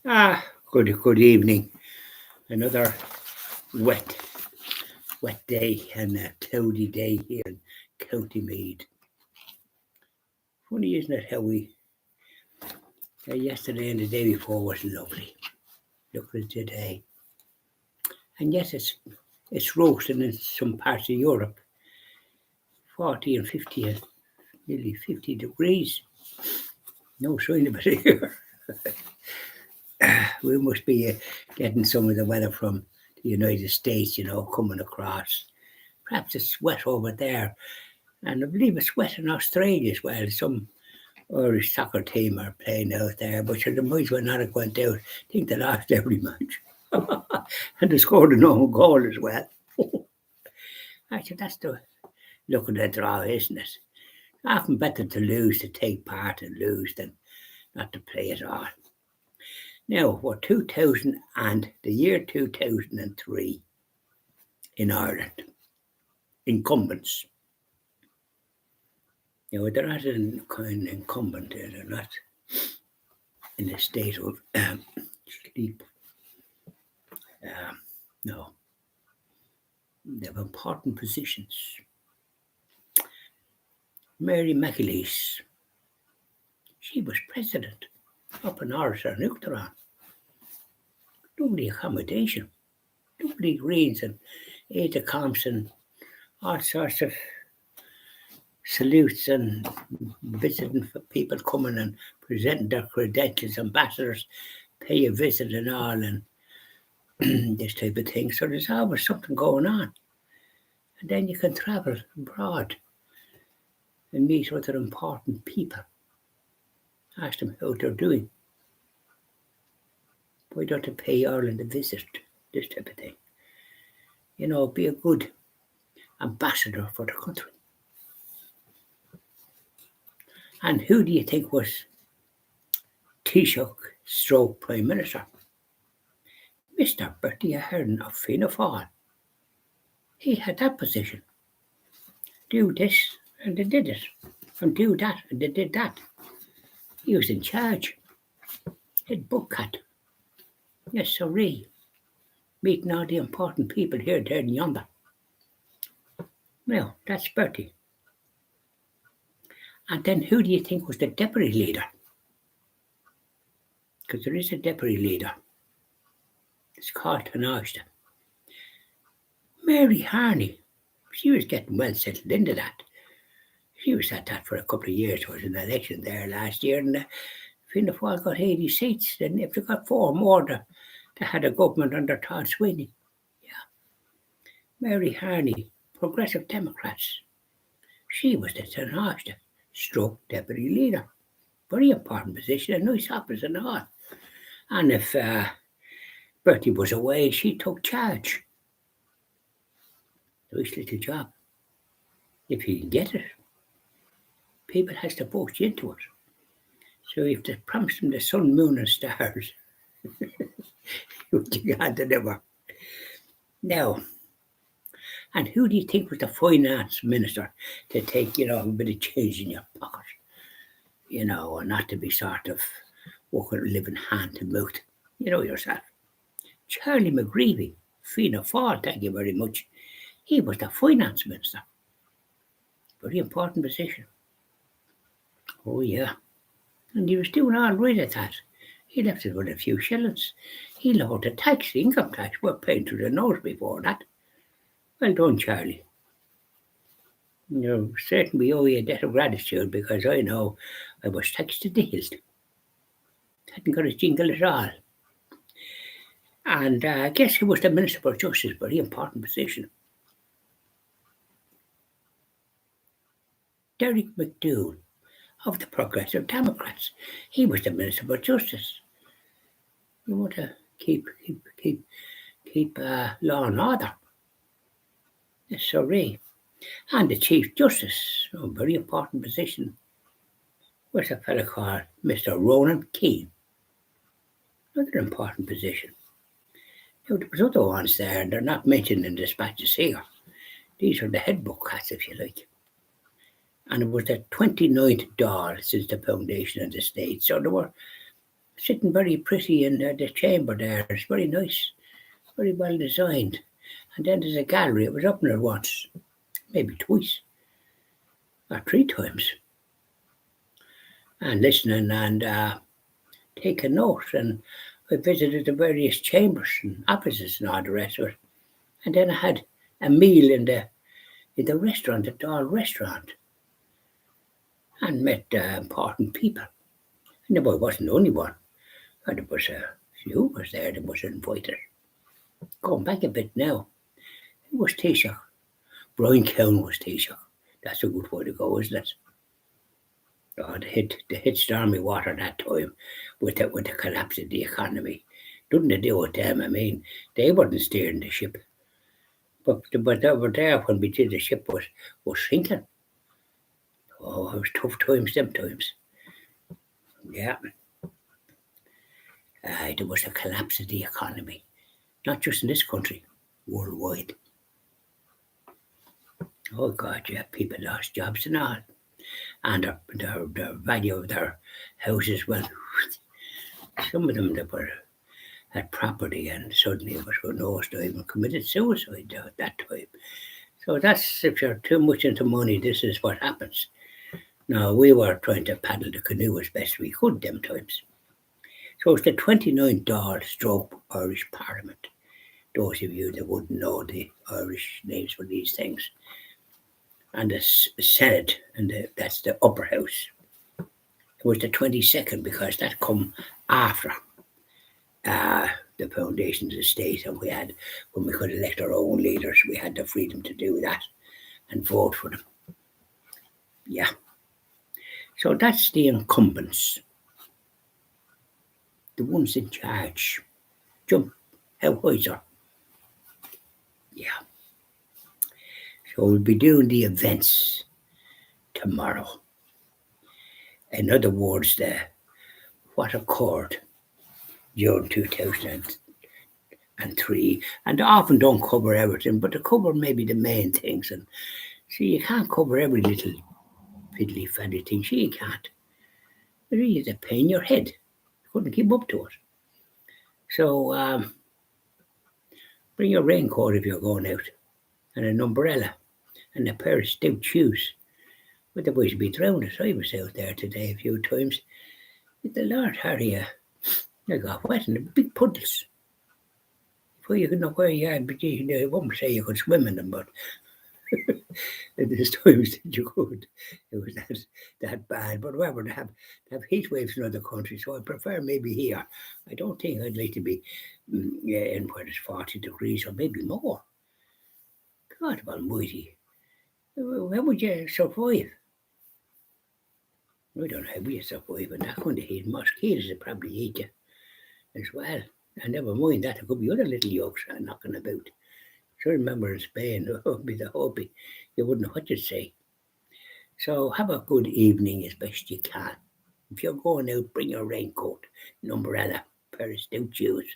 Good evening. Another wet, wet day and a cloudy day here in County Meath. Funny, isn't it, how yesterday and the day before was lovely. Look at today. And yes, it's roasting in some parts of Europe. 40 and 50 and nearly 50 degrees. No sign of it here. We must be getting some of the weather from the United States, coming across. Perhaps it's wet over there. And I believe it's wet in Australia as well. Some Irish soccer team are playing out there, but they might as well not have went out. I think they lost every match. And they scored an own goal as well. Actually, that's the look at the draw, isn't it? Often better to lose, to take part and lose than not to play at all. Now, we're 2000 and the year 2003 in Ireland. Incombents. They're not an kind of incumbent, they're not in a state of sleep. No. They have important positions. Mary McAleese, she was president up in Irish or Nuclear. Lovely accommodation, lovely greens and Ada Compson, all sorts of salutes and visiting for people coming and presenting their credentials, ambassadors pay a visit and all, and this type of thing. So there's always something going on. And then you can travel abroad and meet other important people. Ask them how they're doing. Why don't they pay Ireland a visit? This type of thing. Be a good ambassador for the country. And who do you think was Taoiseach stroke Prime Minister? Mr. Bertie Ahern of Fianna Fáil. He had that position. Do this and they did it. And do that and they did that. He was in charge. He'd book cat. Yes, sirree. Meeting all the important people here, there and yonder. Well, that's Bertie. And then who do you think was the deputy leader? Because there is a deputy leader. It's called Taoiseach. Mary Harney. She was getting well settled into that. She was at that for a couple of years. There was an election there last year, and Fianna Fáil got 80 seats. Then if they got 4 more, they had a government under Todd Sweeney. Yeah. Mary Harney, Progressive Democrats. She was the Taoiseach stroke deputy leader. Very important position, a nice office and all. And if Bertie was away, she took charge. Nice little job. If you can get it, people has to vote you into it. So if they promise them the sun, moon and stars, you can't deliver. Now, and who do you think was the finance minister to take, a bit of change in your pocket? And not to be sort of living hand to mouth. You know yourself. Charlie McGreevy, Fianna Fáil, thank you very much. He was the finance minister. Very important position. Oh, yeah. And he was doing all right at that. He left it with a few shillings. He lowered the tax, the income tax. We were paying through the nose before that. Well done, Charlie. Certainly we owe you a debt of gratitude because I know I was taxed to the hilt. Hadn't got a jingle at all. And I guess he was the Minister for Justice, very important position. Derek McDougall of the Progressive Democrats. He was the Minister for Justice. You want to keep law and order. Yes, sorry. And the Chief Justice, a very important position, was a fellow called Mr. Ronan Keane. Another important position. There was other ones there, and they're not mentioned in dispatches here. These are the head book cats, if you like. And it was the 29th Dáil since the foundation of the state. So there were sitting very pretty in the chamber there. It's very nice, very well designed. And then there's a gallery. It was up there once, maybe twice or three times, and listening and taking notes. And I visited the various chambers and offices and all the rest of it. And then I had a meal in the restaurant, the Doll restaurant, and met important people. And the boy wasn't the only one. And there was a few was there that was invited. Going back a bit now, it was Taoiseach. Brian Cowan was Taoiseach. That's a good way to go, isn't it? Oh, they hit stormy water that time with the collapse of the economy. Nothing to do with them. I mean, they weren't steering the ship. But they were there when we did the ship was sinking. Oh, it was tough times them times. Yeah. There was a collapse of the economy. Not just in this country, worldwide. Oh God, yeah, people lost jobs and all. And the value of their houses, well, some of them that were had property and suddenly it was for nosedive and committed suicide at that time. So that's if you're too much into money, this is what happens. Now we were trying to paddle the canoe as best we could them times. So it's the 29th Dáil stroke Irish Parliament. Those of you that wouldn't know the Irish names for these things. And the Senate, and that's the upper house. It was the 22nd because that come after the foundations of the state, and when we could elect our own leaders, we had the freedom to do that and vote for them. Yeah. So that's the incumbents, the ones in charge. Jump, how high, sir? Yeah. So we'll be doing the events tomorrow. In other words, what occurred during 2003, and I often don't cover everything, but to cover maybe the main things. And see, you can't cover every little fiddly fanny thing. See, you can't. It really is a pain in your head. You couldn't keep up to it. So bring your raincoat if you're going out, and an umbrella, and a pair of stout shoes. But the boys would be drowned as I was out there today a few times. With the Lord Harry, I got wet in the big puddles. Before you could know where you are, but I won't say you could swim in them, but there's times that you could. It was that bad. But remember, to have heat waves in other countries, so I prefer maybe here. I don't think I'd like to be in where it's 40 degrees or maybe more. God almighty. How would you survive? I don't know how you survive in that kind of heat. Mosquitoes would probably eat you as well. And never mind that, there could be other little yolks knocking about. So I remember in Spain, with the hobby, you wouldn't know what you'd say. So have a good evening as best you can. If you're going out, bring your raincoat, an umbrella, pair of stout shoes.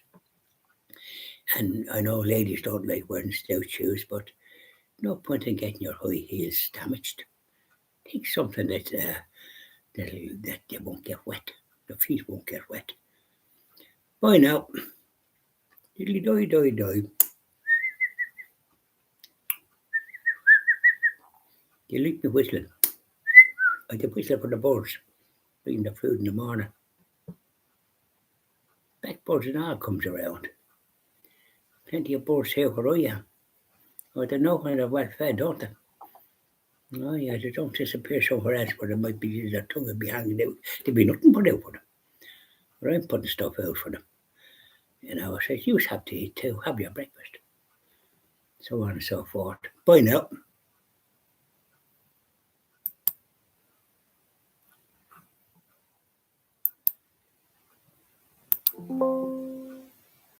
And I know ladies don't like wearing stout shoes, but no point in getting your high heels damaged. Take something that you won't get wet. The feet won't get wet. Bye now. Diddly doy doy doy. You like me whistling? I can whistle for the birds, bringing the food in the morning. Blackbirds and all comes around. Plenty of birds here where I am. Oh, they know when they're well fed, don't they? Oh yeah, they don't disappear somewhere else where they might be their tongue would be hanging out. There'd be nothing put out for them. But I'm putting stuff out for them. I said, you have to eat too, have your breakfast. So on and so forth. Bye now.